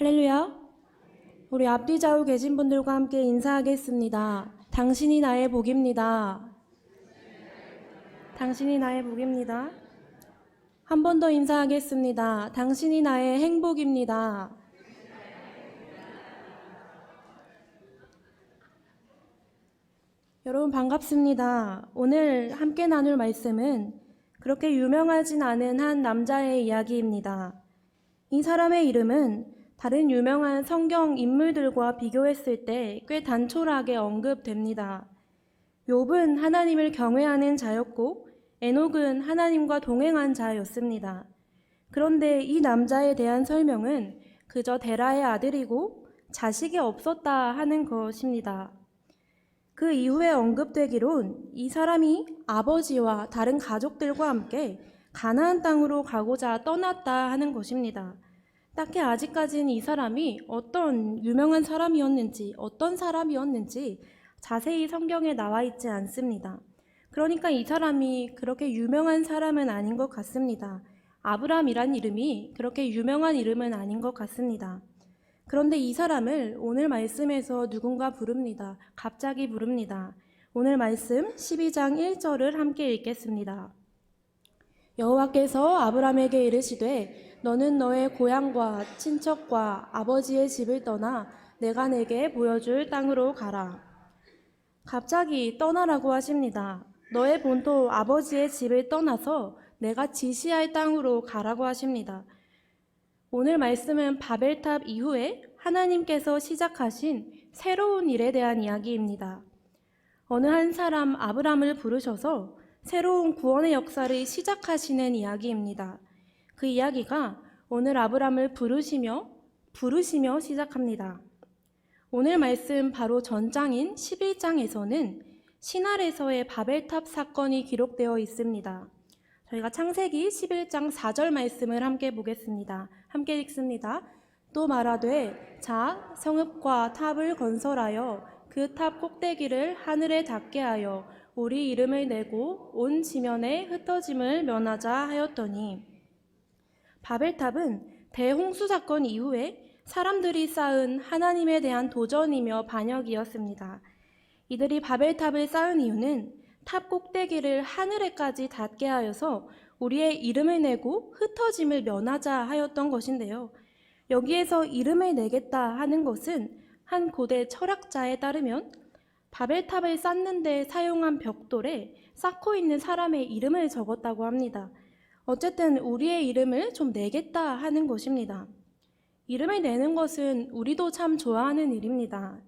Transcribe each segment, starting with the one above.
할렐루야. 우리 앞뒤 좌우 계신 분들과 함께 인사하겠습니다. 당신이 나의 복입니다. 당신이 나의 복입니다. 한 번 더 인사하겠습니다. 당신이 나의 행복입니다. 여러분 반갑습니다. 오늘 함께 나눌 말씀은 그렇게 유명하진 않은 한 남자의 이야기입니다. 이 사람의 이름은 다른 유명한 성경 인물들과 비교했을 때 꽤 단촐하게 언급됩니다. 욥은 하나님을 경외하는 자였고 에녹은 하나님과 동행한 자였습니다. 그런데 이 남자에 대한 설명은 그저 데라의 아들이고 자식이 없었다 하는 것입니다. 그 이후에 언급되기론 이 사람이 아버지와 다른 가족들과 함께 가나안 땅으로 가고자 떠났다 하는 것입니다. 딱히 아직까지는 이 사람이 어떤 유명한 사람이었는지 어떤 사람이었는지 자세히 성경에 나와 있지 않습니다. 그러니까 이 사람이 그렇게 유명한 사람은 아닌 것 같습니다. 아브람이란 이름이 그렇게 유명한 이름은 아닌 것 같습니다. 그런데 이 사람을 오늘 말씀에서 누군가 부릅니다. 갑자기 부릅니다. 오늘 말씀 12장 1절을 함께 읽겠습니다. 여호와께서 아브람에게 이르시되 너는 너의 고향과 친척과 아버지의 집을 떠나 내가 내게 보여줄 땅으로 가라. 갑자기 떠나라고 하십니다. 너의 본토 아버지의 집을 떠나서 내가 지시할 땅으로 가라고 하십니다. 오늘 말씀은 바벨탑 이후에 하나님께서 시작하신 새로운 일에 대한 이야기입니다. 어느 한 사람 아브람을 부르셔서 새로운 구원의 역사를 시작하시는 이야기입니다. 그 이야기가 오늘 아브람을 부르시며 시작합니다. 오늘 말씀 바로 전장인 11장에서는 신할에서의 바벨탑 사건이 기록되어 있습니다. 저희가 창세기 11장 4절 말씀을 함께 보겠습니다. 함께 읽습니다. 또 말하되 자 성읍과 탑을 건설하여 그 탑 꼭대기를 하늘에 닿게 하여 우리 이름을 내고 온 지면에 흩어짐을 면하자 하였더니 바벨탑은 대홍수 사건 이후에 사람들이 쌓은 하나님에 대한 도전이며 반역이었습니다. 이들이 바벨탑을 쌓은 이유는 탑 꼭대기를 하늘에까지 닿게 하여서 우리의 이름을 내고 흩어짐을 면하자 하였던 것인데요. 여기에서 이름을 내겠다 하는 것은 한 고대 철학자에 따르면 바벨탑을 쌓는 데 사용한 벽돌에 쌓고 있는 사람의 이름을 적었다고 합니다. 어쨌든 우리의 이름을 좀 내겠다 하는 것입니다. 이름을 내는 것은 우리도 참 좋아하는 일입니다.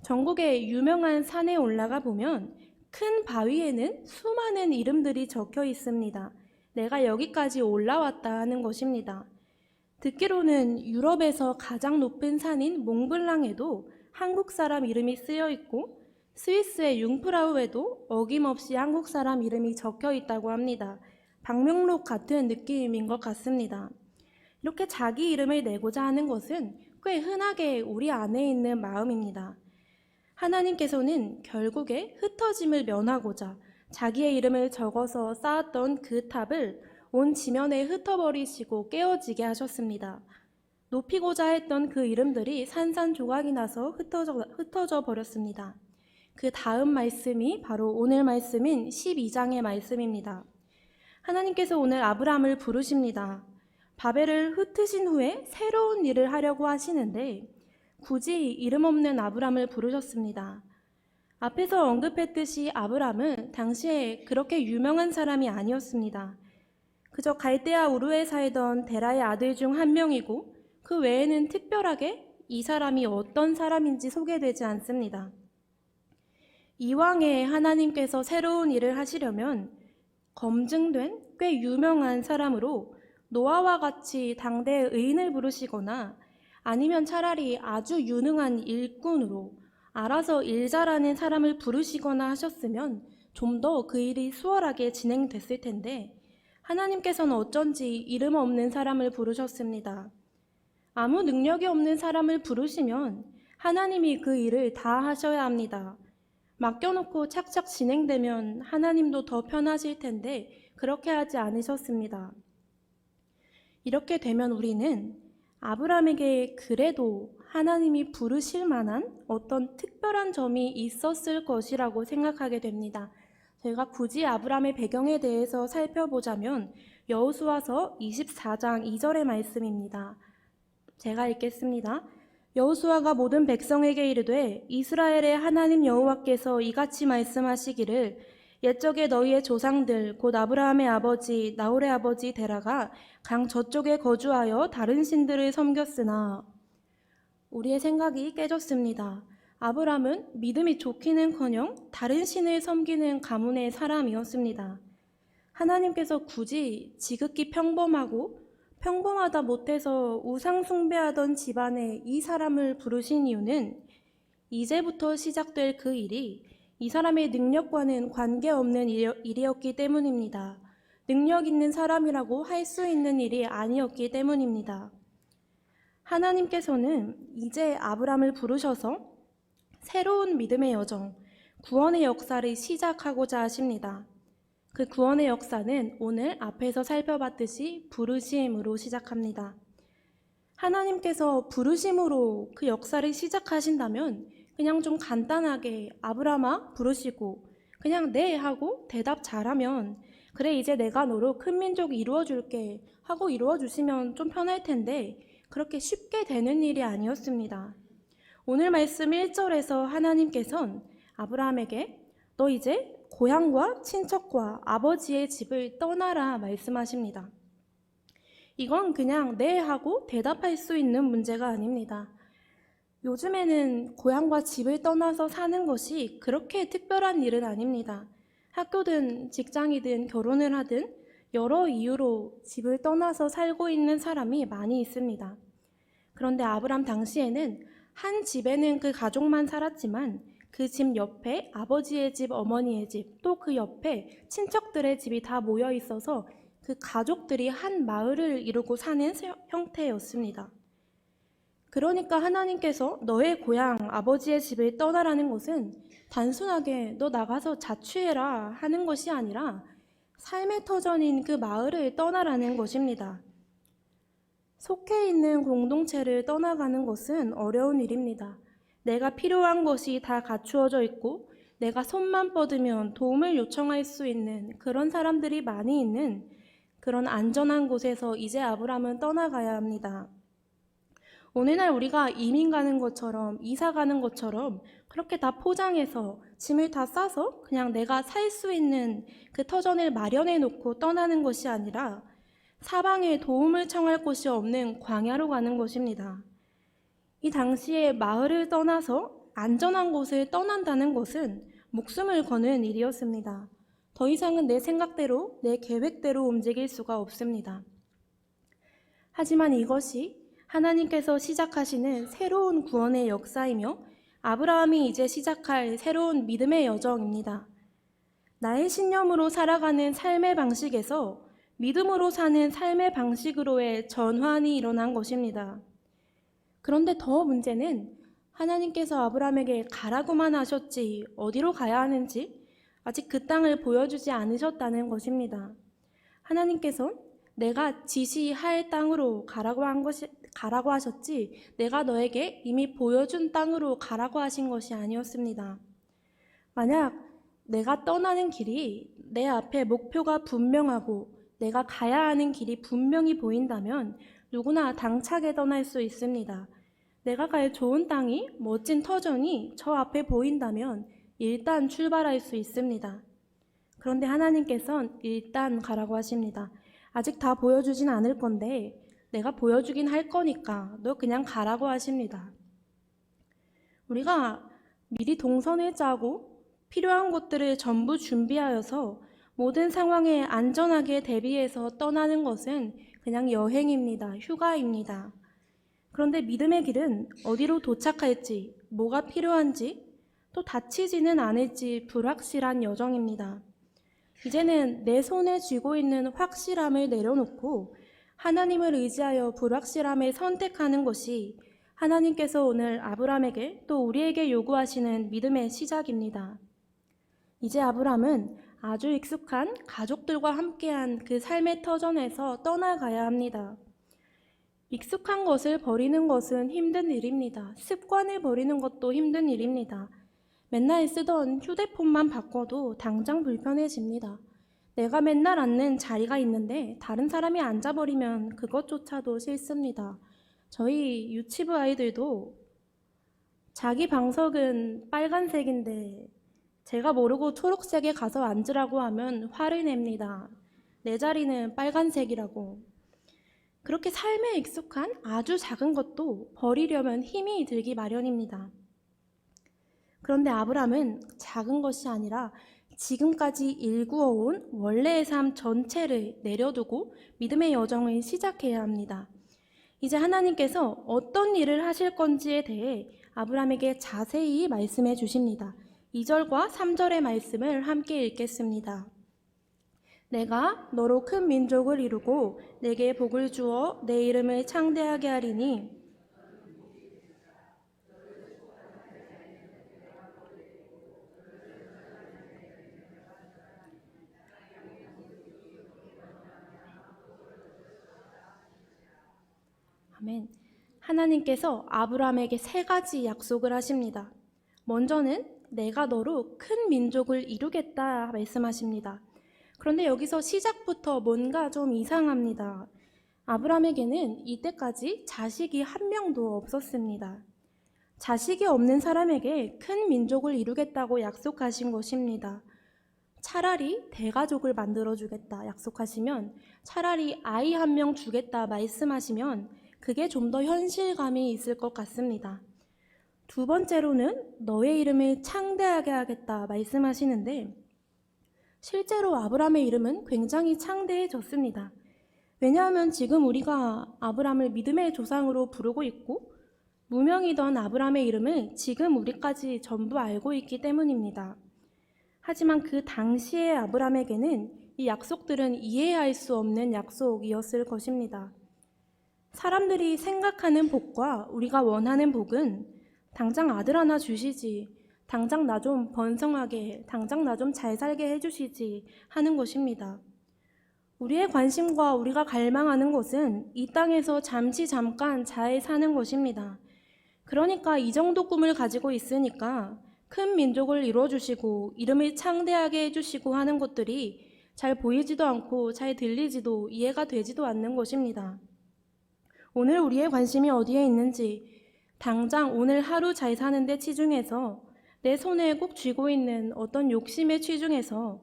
전국의 유명한 산에 올라가 보면 큰 바위에는 수많은 이름들이 적혀 있습니다. 내가 여기까지 올라왔다 하는 것입니다. 듣기로는 유럽에서 가장 높은 산인 몽블랑에도 한국 사람 이름이 쓰여 있고 스위스의 융프라우에도 어김없이 한국 사람 이름이 적혀 있다고 합니다. 방명록 같은 느낌인 것 같습니다. 이렇게 자기 이름을 내고자 하는 것은 꽤 흔하게 우리 안에 있는 마음입니다. 하나님께서는 결국에 흩어짐을 면하고자 자기의 이름을 적어서 쌓았던 그 탑을 온 지면에 흩어버리시고 깨어지게 하셨습니다. 높이고자 했던 그 이름들이 산산조각이 나서 흩어져 버렸습니다. 그 다음 말씀이 바로 오늘 말씀인 12장의 말씀입니다. 하나님께서 오늘 아브람을 부르십니다. 바벨을 흩으신 후에 새로운 일을 하려고 하시는데 굳이 이름 없는 아브람을 부르셨습니다. 앞에서 언급했듯이 아브람은 당시에 그렇게 유명한 사람이 아니었습니다. 그저 갈대아 우르에 살던 데라의 아들 중 한 명이고 그 외에는 특별하게 이 사람이 어떤 사람인지 소개되지 않습니다. 이왕에 하나님께서 새로운 일을 하시려면 검증된 꽤 유명한 사람으로 노아와 같이 당대의 의인을 부르시거나 아니면 차라리 아주 유능한 일꾼으로 알아서 일 잘하는 사람을 부르시거나 하셨으면 좀 더 그 일이 수월하게 진행됐을 텐데 하나님께서는 어쩐지 이름 없는 사람을 부르셨습니다. 아무 능력이 없는 사람을 부르시면 하나님이 그 일을 다 하셔야 합니다. 맡겨놓고 착착 진행되면 하나님도 더 편하실 텐데 그렇게 하지 않으셨습니다. 이렇게 되면 우리는 아브라함에게 그래도 하나님이 부르실 만한 어떤 특별한 점이 있었을 것이라고 생각하게 됩니다. 저희가 굳이 아브라함의 배경에 대해서 살펴보자면 여호수아서 24장 2절의 말씀입니다. 제가 읽겠습니다. 여호수아가 모든 백성에게 이르되 이스라엘의 하나님 여호와께서 이같이 말씀하시기를 옛적에 너희의 조상들 곧 아브라함의 아버지 나홀의 아버지 데라가 강 저쪽에 거주하여 다른 신들을 섬겼으나. 우리의 생각이 깨졌습니다. 아브라함은 믿음이 좋기는커녕 다른 신을 섬기는 가문의 사람이었습니다. 하나님께서 굳이 지극히 평범하다 못해서 우상 숭배하던 집안에 이 사람을 부르신 이유는 이제부터 시작될 그 일이 이 사람의 능력과는 관계없는 일이었기 때문입니다. 능력 있는 사람이라고 할 수 있는 일이 아니었기 때문입니다. 하나님께서는 이제 아브라함을 부르셔서 새로운 믿음의 여정, 구원의 역사를 시작하고자 하십니다. 그 구원의 역사는 오늘 앞에서 살펴봤듯이 부르심으로 시작합니다. 하나님께서 부르심으로 그 역사를 시작하신다면 그냥 좀 간단하게 아브라함아 부르시고 그냥 네 하고 대답 잘하면 그래 이제 내가 너로 큰 민족 이루어줄게 하고 이루어주시면 좀 편할 텐데 그렇게 쉽게 되는 일이 아니었습니다. 오늘 말씀 1절에서 하나님께서는 아브라함에게 너 이제 고향과 친척과 아버지의 집을 떠나라 말씀하십니다. 이건 그냥 네 하고 대답할 수 있는 문제가 아닙니다. 요즘에는 고향과 집을 떠나서 사는 것이 그렇게 특별한 일은 아닙니다. 학교든 직장이든 결혼을 하든 여러 이유로 집을 떠나서 살고 있는 사람이 많이 있습니다. 그런데 아브람 당시에는 한 집에는 그 가족만 살았지만 그 집 옆에 아버지의 집, 어머니의 집, 또 그 옆에 친척들의 집이 다 모여 있어서 그 가족들이 한 마을을 이루고 사는 형태였습니다. 그러니까 하나님께서 너의 고향, 아버지의 집을 떠나라는 것은 단순하게 너 나가서 자취해라 하는 것이 아니라 삶의 터전인 그 마을을 떠나라는 것입니다. 속해 있는 공동체를 떠나가는 것은 어려운 일입니다. 내가 필요한 것이 다 갖추어져 있고 내가 손만 뻗으면 도움을 요청할 수 있는 그런 사람들이 많이 있는 그런 안전한 곳에서 이제 아브람은 떠나가야 합니다. 오늘날 우리가 이민 가는 것처럼 이사 가는 것처럼 그렇게 다 포장해서 짐을 다 싸서 그냥 내가 살 수 있는 그 터전을 마련해 놓고 떠나는 것이 아니라 사방에 도움을 청할 곳이 없는 광야로 가는 것입니다. 이 당시에 마을을 떠나서 안전한 곳을 떠난다는 것은 목숨을 거는 일이었습니다. 더 이상은 내 생각대로, 내 계획대로 움직일 수가 없습니다. 하지만 이것이 하나님께서 시작하시는 새로운 구원의 역사이며 아브라함이 이제 시작할 새로운 믿음의 여정입니다. 나의 신념으로 살아가는 삶의 방식에서 믿음으로 사는 삶의 방식으로의 전환이 일어난 것입니다. 그런데 더 문제는 하나님께서 아브라함에게 가라고만 하셨지 어디로 가야 하는지 아직 그 땅을 보여주지 않으셨다는 것입니다. 하나님께서 내가 지시할 땅으로 가라고 하셨지 내가 너에게 이미 보여준 땅으로 가라고 하신 것이 아니었습니다. 만약 내가 떠나는 길이 내 앞에 목표가 분명하고 내가 가야 하는 길이 분명히 보인다면 누구나 당차게 떠날 수 있습니다. 내가 갈 좋은 땅이 멋진 터전이 저 앞에 보인다면 일단 출발할 수 있습니다. 그런데 하나님께서는 일단 가라고 하십니다. 아직 다 보여주진 않을 건데 내가 보여주긴 할 거니까 너 그냥 가라고 하십니다. 우리가 미리 동선을 짜고 필요한 것들을 전부 준비하여서 모든 상황에 안전하게 대비해서 떠나는 것은 그냥 여행입니다. 휴가입니다. 그런데 믿음의 길은 어디로 도착할지, 뭐가 필요한지, 또 다치지는 않을지 불확실한 여정입니다. 이제는 내 손에 쥐고 있는 확실함을 내려놓고 하나님을 의지하여 불확실함을 선택하는 것이 하나님께서 오늘 아브람에게 또 우리에게 요구하시는 믿음의 시작입니다. 이제 아브람은 아주 익숙한 가족들과 함께한 그 삶의 터전에서 떠나가야 합니다. 익숙한 것을 버리는 것은 힘든 일입니다. 습관을 버리는 것도 힘든 일입니다. 맨날 쓰던 휴대폰만 바꿔도 당장 불편해집니다. 내가 맨날 앉는 자리가 있는데 다른 사람이 앉아버리면 그것조차도 싫습니다. 저희 유치부 아이들도 자기 방석은 빨간색인데 제가 모르고 초록색에 가서 앉으라고 하면 화를 냅니다. 내 자리는 빨간색이라고. 그렇게 삶에 익숙한 아주 작은 것도 버리려면 힘이 들기 마련입니다. 그런데 아브람은 작은 것이 아니라 지금까지 일구어온 원래의 삶 전체를 내려두고 믿음의 여정을 시작해야 합니다. 이제 하나님께서 어떤 일을 하실 건지에 대해 아브람에게 자세히 말씀해 주십니다. 2절과 3절의 말씀을 함께 읽겠습니다. 내가 너로 큰 민족을 이루고 내게 복을 주어 내 이름을 창대하게 하리니 아멘. 하나님께서 아브람에게 세 가지 약속을 하십니다. 먼저는 내가 너로 큰 민족을 이루겠다 말씀하십니다. 그런데 여기서 시작부터 뭔가 좀 이상합니다. 아브람에게는 이때까지 자식이 한 명도 없었습니다. 자식이 없는 사람에게 큰 민족을 이루겠다고 약속하신 것입니다. 차라리 대가족을 만들어주겠다 약속하시면, 차라리 아이 한 명 주겠다 말씀하시면 그게 좀 더 현실감이 있을 것 같습니다. 두 번째로는 너의 이름을 창대하게 하겠다 말씀하시는데 실제로 아브람의 이름은 굉장히 창대해졌습니다. 왜냐하면 지금 우리가 아브람을 믿음의 조상으로 부르고 있고 무명이던 아브람의 이름을 지금 우리까지 전부 알고 있기 때문입니다. 하지만 그 당시의 아브람에게는 이 약속들은 이해할 수 없는 약속이었을 것입니다. 사람들이 생각하는 복과 우리가 원하는 복은 당장 아들 하나 주시지, 당장 나 좀 번성하게, 당장 나 좀 잘 살게 해주시지 하는 것입니다. 우리의 관심과 우리가 갈망하는 것은 이 땅에서 잠깐 잘 사는 것입니다. 그러니까 이 정도 꿈을 가지고 있으니까 큰 민족을 이루어주시고 이름을 창대하게 해주시고 하는 것들이 잘 보이지도 않고 잘 들리지도 이해가 되지도 않는 것입니다. 오늘 우리의 관심이 어디에 있는지, 당장 오늘 하루 잘 사는데 치중해서 내 손에 꼭 쥐고 있는 어떤 욕심에 치중해서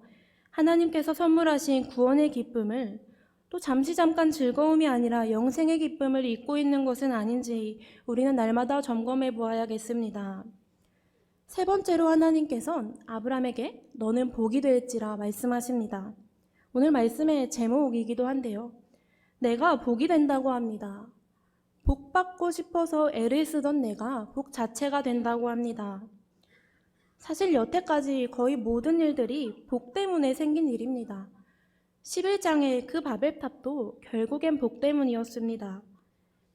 하나님께서 선물하신 구원의 기쁨을 또 잠깐 즐거움이 아니라 영생의 기쁨을 잊고 있는 것은 아닌지 우리는 날마다 점검해 보아야겠습니다. 세 번째로 하나님께서는 아브람에게 너는 복이 될지라 말씀하십니다. 오늘 말씀의 제목이기도 한데요. 내가 복이 된다고 합니다. 복 받고 싶어서 애를 쓰던 내가 복 자체가 된다고 합니다. 사실 여태까지 거의 모든 일들이 복 때문에 생긴 일입니다. 11장의 그 바벨탑도 결국엔 복 때문이었습니다.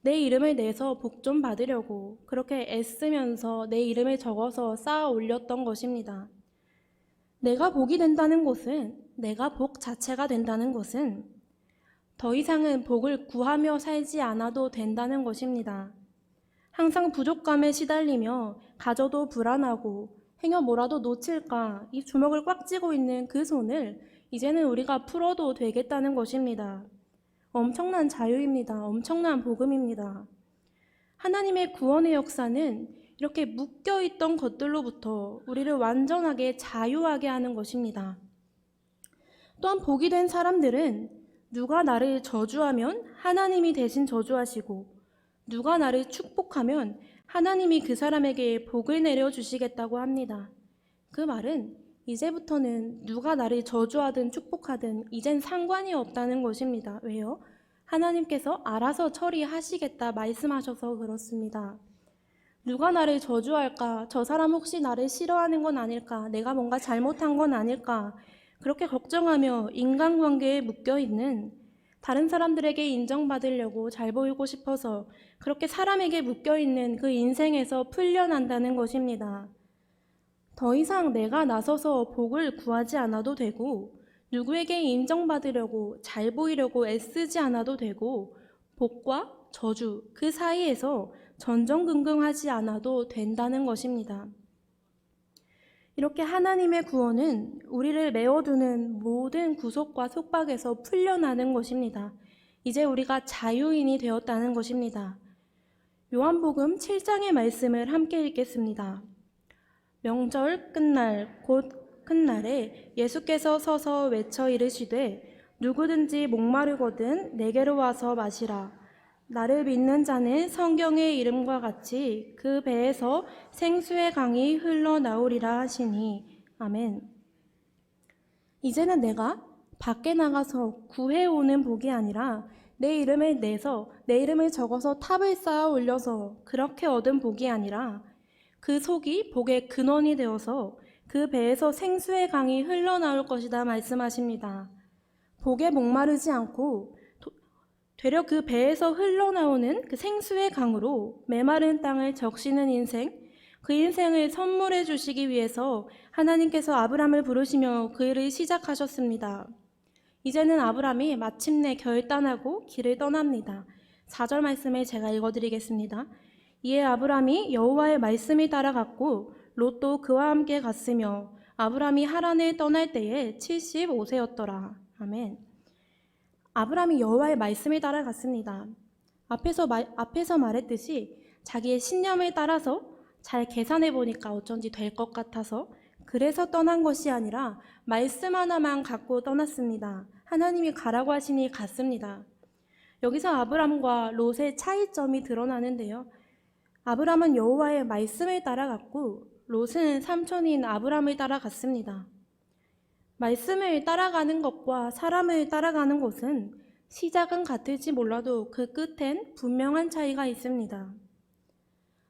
내 이름을 내서 복 좀 받으려고 그렇게 애쓰면서 내 이름을 적어서 쌓아 올렸던 것입니다. 내가 복이 된다는 것은, 내가 복 자체가 된다는 것은 더 이상은 복을 구하며 살지 않아도 된다는 것입니다. 항상 부족감에 시달리며 가져도 불안하고 행여 뭐라도 놓칠까 이 주먹을 꽉 쥐고 있는 그 손을 이제는 우리가 풀어도 되겠다는 것입니다. 엄청난 자유입니다. 엄청난 복음입니다. 하나님의 구원의 역사는 이렇게 묶여있던 것들로부터 우리를 완전하게 자유하게 하는 것입니다. 또한 복이 된 사람들은 누가 나를 저주하면 하나님이 대신 저주하시고 누가 나를 축복하면 하나님이 그 사람에게 복을 내려주시겠다고 합니다. 그 말은 이제부터는 누가 나를 저주하든 축복하든 이젠 상관이 없다는 것입니다. 왜요? 하나님께서 알아서 처리하시겠다 말씀하셔서 그렇습니다. 누가 나를 저주할까? 저 사람 혹시 나를 싫어하는 건 아닐까? 내가 뭔가 잘못한 건 아닐까? 그렇게 걱정하며 인간관계에 묶여있는, 다른 사람들에게 인정받으려고 잘 보이고 싶어서 그렇게 사람에게 묶여있는 그 인생에서 풀려난다는 것입니다. 더 이상 내가 나서서 복을 구하지 않아도 되고 누구에게 인정받으려고 잘 보이려고 애쓰지 않아도 되고 복과 저주 그 사이에서 전전긍긍하지 않아도 된다는 것입니다. 이렇게 하나님의 구원은 우리를 메워두는 모든 구속과 속박에서 풀려나는 것입니다. 이제 우리가 자유인이 되었다는 것입니다. 요한복음 7장의 말씀을 함께 읽겠습니다. 명절 끝날 곧 큰날에 예수께서 서서 외쳐 이르시되 누구든지 목마르거든 내게로 와서 마시라. 나를 믿는 자는 성경의 이름과 같이 그 배에서 생수의 강이 흘러나오리라 하시니. 아멘. 이제는 내가 밖에 나가서 구해오는 복이 아니라 내 이름을 적어서 탑을 쌓아 올려서 그렇게 얻은 복이 아니라 그 속이 복의 근원이 되어서 그 배에서 생수의 강이 흘러나올 것이다 말씀하십니다. 복에 목마르지 않고 되려 그 배에서 흘러나오는 그 생수의 강으로 메마른 땅을 적시는 인생, 그 인생을 선물해 주시기 위해서 하나님께서 아브람을 부르시며 그 일을 시작하셨습니다. 이제는 아브람이 마침내 결단하고 길을 떠납니다. 4절 말씀을 제가 읽어드리겠습니다. 이에 아브람이 여호와의 말씀을 따라갔고 롯도 그와 함께 갔으며 아브람이 하란을 떠날 때에 75세였더라. 아멘. 아브람이 여호와의 말씀을 따라갔습니다. 앞에서 말했듯이 자기의 신념을 따라서 잘 계산해 보니까 어쩐지 될 것 같아서 그래서 떠난 것이 아니라 말씀 하나만 갖고 떠났습니다. 하나님이 가라고 하시니 갔습니다. 여기서 아브람과 롯의 차이점이 드러나는데요. 아브람은 여호와의 말씀을 따라갔고 롯은 삼촌인 아브람을 따라갔습니다. 말씀을 따라가는 것과 사람을 따라가는 것은 시작은 같을지 몰라도 그 끝엔 분명한 차이가 있습니다.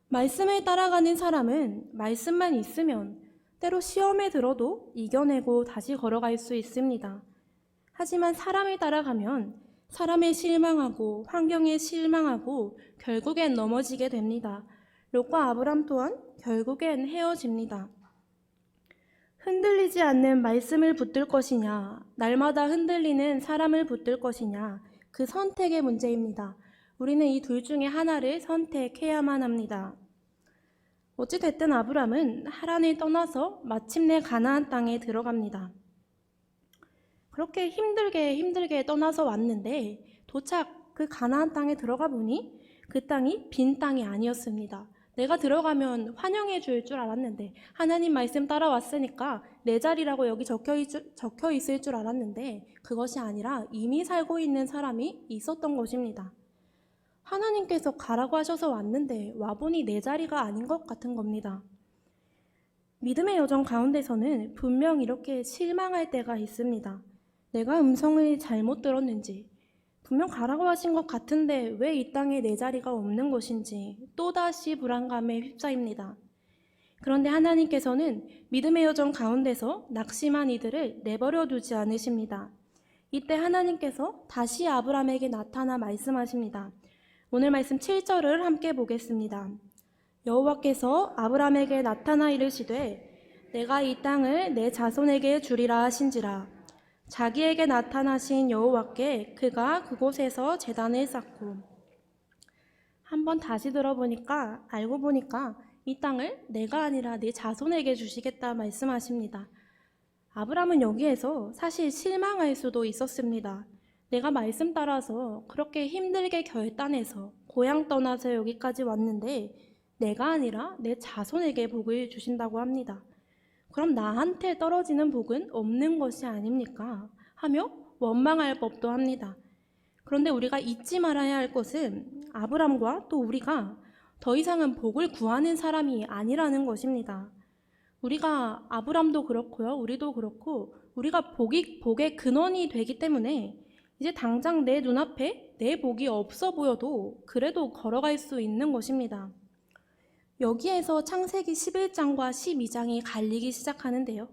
말씀을 따라가는 사람은 말씀만 있으면 때로 시험에 들어도 이겨내고 다시 걸어갈 수 있습니다. 하지만 사람을 따라가면 사람에 실망하고 환경에 실망하고 결국엔 넘어지게 됩니다. 롯과 아브람 또한 결국엔 헤어집니다. 흔들리지 않는 말씀을 붙들 것이냐, 날마다 흔들리는 사람을 붙들 것이냐, 그 선택의 문제입니다. 우리는 이 둘 중에 하나를 선택해야만 합니다. 어찌됐든 아브람은 하란을 떠나서 마침내 가나안 땅에 들어갑니다. 그렇게 힘들게 떠나서 왔는데 도착 그 가나안 땅에 들어가 보니 그 땅이 빈 땅이 아니었습니다. 내가 들어가면 환영해 줄 줄 알았는데 하나님 말씀 따라왔으니까 내 자리라고 여기 적혀 있을 줄 알았는데 그것이 아니라 이미 살고 있는 사람이 있었던 것입니다. 하나님께서 가라고 하셔서 왔는데 와보니 내 자리가 아닌 것 같은 겁니다. 믿음의 여정 가운데서는 분명 이렇게 실망할 때가 있습니다. 내가 음성을 잘못 들었는지, 분명 가라고 하신 것 같은데 왜 이 땅에 내 자리가 없는 것인지 또다시 불안감에 휩싸입니다. 그런데 하나님께서는 믿음의 여정 가운데서 낙심한 이들을 내버려 두지 않으십니다. 이때 하나님께서 다시 아브람에게 나타나 말씀하십니다. 오늘 말씀 7절을 함께 보겠습니다. 여호와께서 아브람에게 나타나 이르시되 내가 이 땅을 내 자손에게 주리라 하신지라. 자기에게 나타나신 여호와께 그가 그곳에서 제단을 쌓고. 한번 다시 들어보니까 알고 보니까 이 땅을 내가 아니라 내 자손에게 주시겠다 말씀하십니다. 아브람은 여기에서 사실 실망할 수도 있었습니다. 내가 말씀 따라서 그렇게 힘들게 결단해서 고향 떠나서 여기까지 왔는데 내가 아니라 내 자손에게 복을 주신다고 합니다. 그럼 나한테 떨어지는 복은 없는 것이 아닙니까? 하며 원망할 법도 합니다. 그런데 우리가 잊지 말아야 할 것은 아브람과 또 우리가 더 이상은 복을 구하는 사람이 아니라는 것입니다. 우리가 아브람도 그렇고요. 우리도 그렇고 우리가 복의 근원이 되기 때문에 이제 당장 내 눈앞에 내 복이 없어 보여도 그래도 걸어갈 수 있는 것입니다. 여기에서 창세기 11장과 12장이 갈리기 시작하는데요.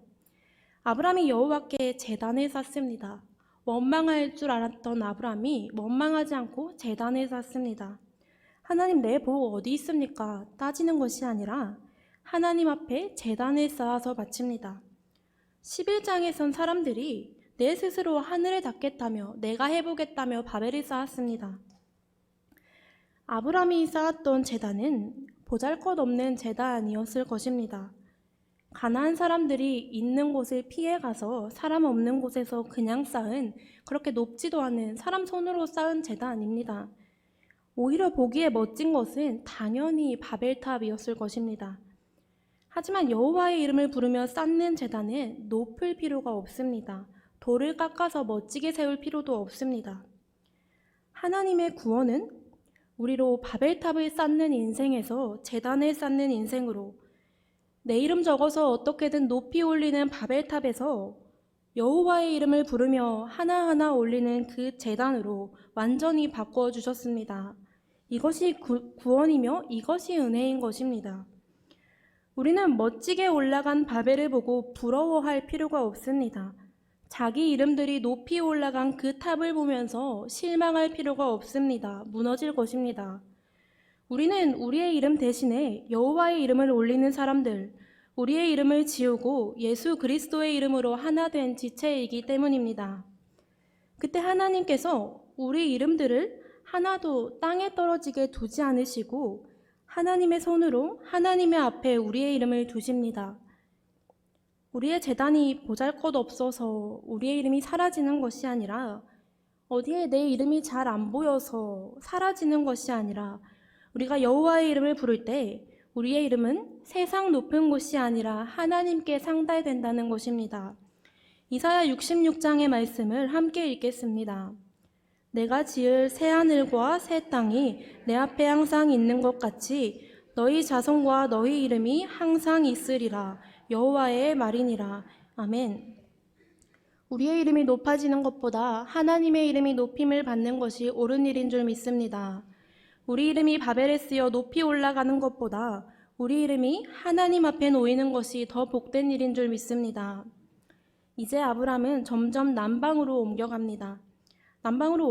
아브람이 여호와께 제단을 쌓습니다. 원망할 줄 알았던 아브람이 원망하지 않고 제단을 쌓습니다. 하나님 내 복 어디 있습니까? 따지는 것이 아니라 하나님 앞에 제단을 쌓아서 바칩니다. 11장에선 사람들이 내 스스로 하늘을 닫겠다며 내가 해보겠다며 바벨을 쌓았습니다. 아브라함이 쌓았던 제단은 보잘것없는 제단이었을 것입니다. 가나안 사람들이 있는 곳을 피해 가서 사람 없는 곳에서 그냥 쌓은, 그렇게 높지도 않은 사람 손으로 쌓은 제단 아닙니다. 오히려 보기에 멋진 것은 당연히 바벨탑이었을 것입니다. 하지만 여호와의 이름을 부르며 쌓는 제단은 높을 필요가 없습니다. 돌을 깎아서 멋지게 세울 필요도 없습니다. 하나님의 구원은 우리로 바벨탑을 쌓는 인생에서 제단을 쌓는 인생으로, 내 이름 적어서 어떻게든 높이 올리는 바벨탑에서 여호와의 이름을 부르며 하나하나 올리는 그 제단으로 완전히 바꾸어 주셨습니다. 이것이 구원이며 이것이 은혜인 것입니다. 우리는 멋지게 올라간 바벨을 보고 부러워할 필요가 없습니다. 자기 이름들이 높이 올라간 그 탑을 보면서 실망할 필요가 없습니다. 무너질 것입니다. 우리는 우리의 이름 대신에 여호와의 이름을 올리는 사람들, 우리의 이름을 지우고 예수 그리스도의 이름으로 하나 된 지체이기 때문입니다. 그때 하나님께서 우리 이름들을 하나도 땅에 떨어지게 두지 않으시고 하나님의 손으로 하나님의 앞에 우리의 이름을 두십니다. 우리의 제단이 보잘것없어서 우리의 이름이 사라지는 것이 아니라, 어디에 내 이름이 잘 안 보여서 사라지는 것이 아니라, 우리가 여호와의 이름을 부를 때 우리의 이름은 세상 높은 곳이 아니라 하나님께 상달된다는 것입니다. 이사야 66장의 말씀을 함께 읽겠습니다. 내가 지을 새 하늘과 새 땅이 내 앞에 항상 있는 것 같이 너희 자손과 너희 이름이 항상 있으리라. 여호와의 말이니라. 아멘. 우리의 이름이 높아지는 것보다 하나님의 이름이 높임을 받는 것이 옳은 일인 줄 믿습니다. 우리 이름이 바벨에 쓰여 높이 올라가는 것보다 우리 이름이 하나님 앞에 놓이는 것이 더 복된 일인 줄 믿습니다. 이제 아브람은 점점 남방으로 옮겨갑니다. 남방으로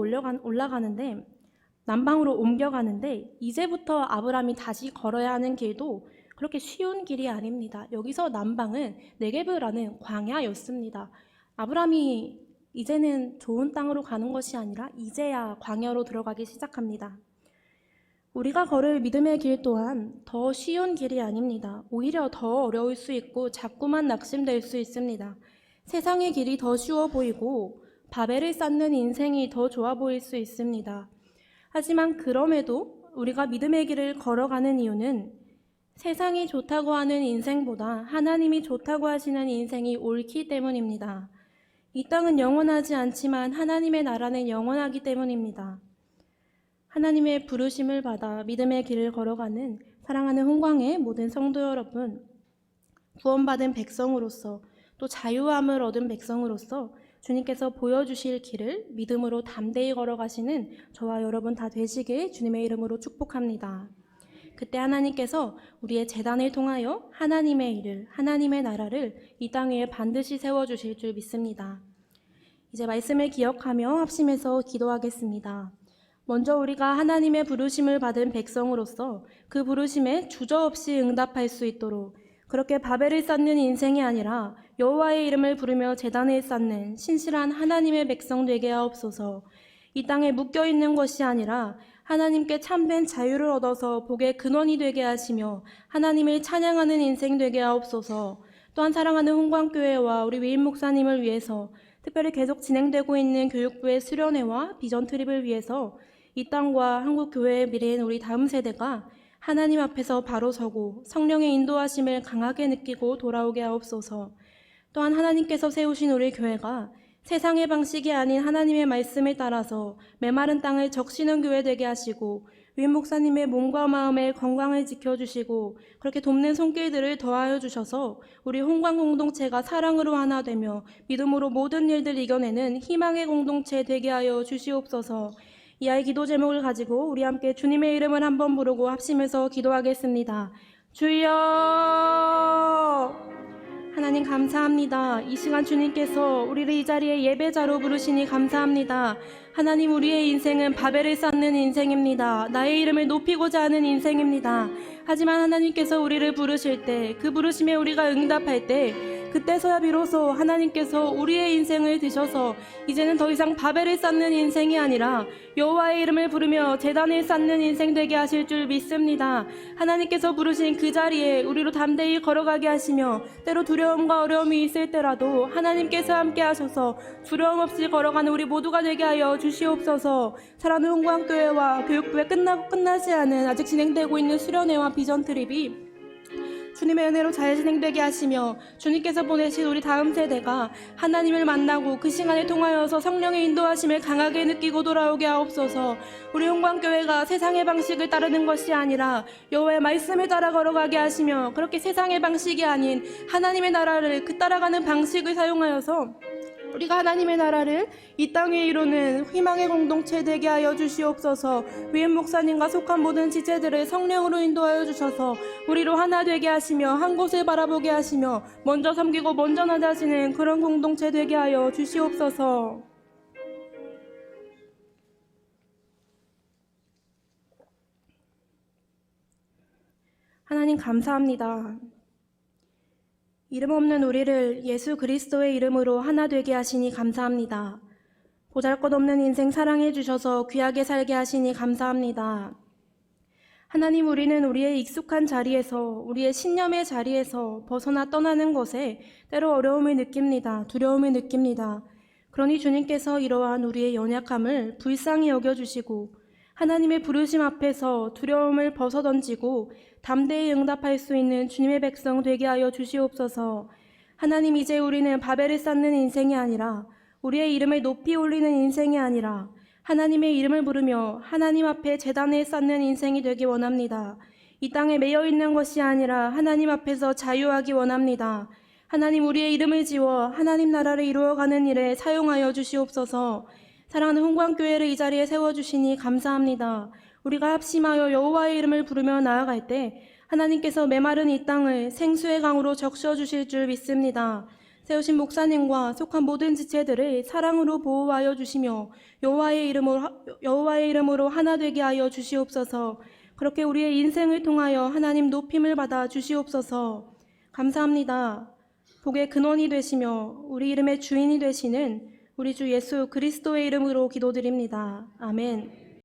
옮겨가는데 이제부터 아브람이 다시 걸어야 하는 길도 그렇게 쉬운 길이 아닙니다. 여기서 남방은 네게브라는 광야였습니다. 아브람이 이제는 좋은 땅으로 가는 것이 아니라 이제야 광야로 들어가기 시작합니다. 우리가 걸을 믿음의 길 또한 더 쉬운 길이 아닙니다. 오히려 더 어려울 수 있고 자꾸만 낙심될 수 있습니다. 세상의 길이 더 쉬워 보이고 바벨을 쌓는 인생이 더 좋아 보일 수 있습니다. 하지만 그럼에도 우리가 믿음의 길을 걸어가는 이유는 세상이 좋다고 하는 인생보다 하나님이 좋다고 하시는 인생이 옳기 때문입니다. 이 땅은 영원하지 않지만 하나님의 나라는 영원하기 때문입니다. 하나님의 부르심을 받아 믿음의 길을 걸어가는 사랑하는 홍광의 모든 성도 여러분, 구원받은 백성으로서 또 자유함을 얻은 백성으로서 주님께서 보여주실 길을 믿음으로 담대히 걸어가시는 저와 여러분 다 되시길 주님의 이름으로 축복합니다. 그때 하나님께서 우리의 제단을 통하여 하나님의 일을, 하나님의 나라를 이 땅 위에 반드시 세워주실 줄 믿습니다. 이제 말씀을 기억하며 합심해서 기도하겠습니다. 먼저 우리가 하나님의 부르심을 받은 백성으로서 그 부르심에 주저없이 응답할 수 있도록 그렇게 바벨을 쌓는 인생이 아니라 여호와의 이름을 부르며 제단을 쌓는 신실한 하나님의 백성 되게 하옵소서. 이 땅에 묶여있는 것이 아니라 하나님께 참된 자유를 얻어서 복의 근원이 되게 하시며 하나님을 찬양하는 인생 되게 하옵소서. 또한 사랑하는 홍광교회와 우리 위임 목사님을 위해서 특별히 계속 진행되고 있는 교육부의 수련회와 비전 트립을 위해서 이 땅과 한국 교회의 미래인 우리 다음 세대가 하나님 앞에서 바로 서고 성령의 인도하심을 강하게 느끼고 돌아오게 하옵소서. 또한 하나님께서 세우신 우리 교회가 세상의 방식이 아닌 하나님의 말씀에 따라서 메마른 땅을 적시는 교회 되게 하시고 위임 목사님의 몸과 마음의 건강을 지켜주시고 그렇게 돕는 손길들을 더하여 주셔서 우리 홍광 공동체가 사랑으로 하나 되며 믿음으로 모든 일들 이겨내는 희망의 공동체 되게 하여 주시옵소서. 이 아이 기도 제목을 가지고 우리 함께 주님의 이름을 한번 부르고 합심해서 기도하겠습니다. 주여! 하나님 감사합니다. 이 시간 주님께서 우리를 이 자리에 예배자로 부르시니 감사합니다. 하나님, 우리의 인생은 바벨을 쌓는 인생입니다. 나의 이름을 높이고자 하는 인생입니다. 하지만 하나님께서 우리를 부르실 때, 그 부르심에 우리가 응답할 때 그때서야 비로소 하나님께서 우리의 인생을 드셔서 이제는 더 이상 바벨을 쌓는 인생이 아니라 여호와의 이름을 부르며 제단을 쌓는 인생 되게 하실 줄 믿습니다. 하나님께서 부르신 그 자리에 우리로 담대히 걸어가게 하시며 때로 두려움과 어려움이 있을 때라도 하나님께서 함께 하셔서 두려움 없이 걸어가는 우리 모두가 되게 하여 주시옵소서. 사랑하는 홍광교회와 교육부에 끝나고 끝나지 않은 아직 진행되고 있는 수련회와 비전 트립이 주님의 은혜로 잘 진행되게 하시며 주님께서 보내신 우리 다음 세대가 하나님을 만나고 그 시간을 통하여서 성령의 인도하심을 강하게 느끼고 돌아오게 하옵소서. 우리 홍광교회가 세상의 방식을 따르는 것이 아니라 여호와의 말씀을 따라 걸어가게 하시며 그렇게 세상의 방식이 아닌 하나님의 나라를 그 따라가는 방식을 사용하여서 우리가 하나님의 나라를 이 땅에 이루는 희망의 공동체 되게 하여 주시옵소서. 위엔 목사님과 속한 모든 지체들을 성령으로 인도하여 주셔서 우리로 하나 되게 하시며 한 곳을 바라보게 하시며 먼저 섬기고 먼저 나아지는 그런 공동체 되게 하여 주시옵소서. 하나님 감사합니다. 이름 없는 우리를 예수 그리스도의 이름으로 하나 되게 하시니 감사합니다. 보잘것없는 인생 사랑해 주셔서 귀하게 살게 하시니 감사합니다. 하나님, 우리는 우리의 익숙한 자리에서, 우리의 신념의 자리에서 벗어나 떠나는 것에 때로 어려움을 느낍니다. 두려움을 느낍니다. 그러니 주님께서 이러한 우리의 연약함을 불쌍히 여겨주시고 하나님의 부르심 앞에서 두려움을 벗어던지고 담대히 응답할 수 있는 주님의 백성 되게 하여 주시옵소서. 하나님, 이제 우리는 바벨을 쌓는 인생이 아니라 우리의 이름을 높이 올리는 인생이 아니라 하나님의 이름을 부르며 하나님 앞에 제단을 쌓는 인생이 되기 원합니다. 이 땅에 매여 있는 것이 아니라 하나님 앞에서 자유하기 원합니다. 하나님, 우리의 이름을 지워 하나님 나라를 이루어가는 일에 사용하여 주시옵소서. 사랑하는 홍광교회를 이 자리에 세워주시니 감사합니다. 우리가 합심하여 여호와의 이름을 부르며 나아갈 때 하나님께서 메마른 이 땅을 생수의 강으로 적셔주실 줄 믿습니다. 세우신 목사님과 속한 모든 지체들을 사랑으로 보호하여 주시며 여호와의 이름으로 하나 되게 하여 주시옵소서. 그렇게 우리의 인생을 통하여 하나님 높임을 받아 주시옵소서. 감사합니다. 복의 근원이 되시며 우리 이름의 주인이 되시는 우리 주 예수 그리스도의 이름으로 기도드립니다. 아멘.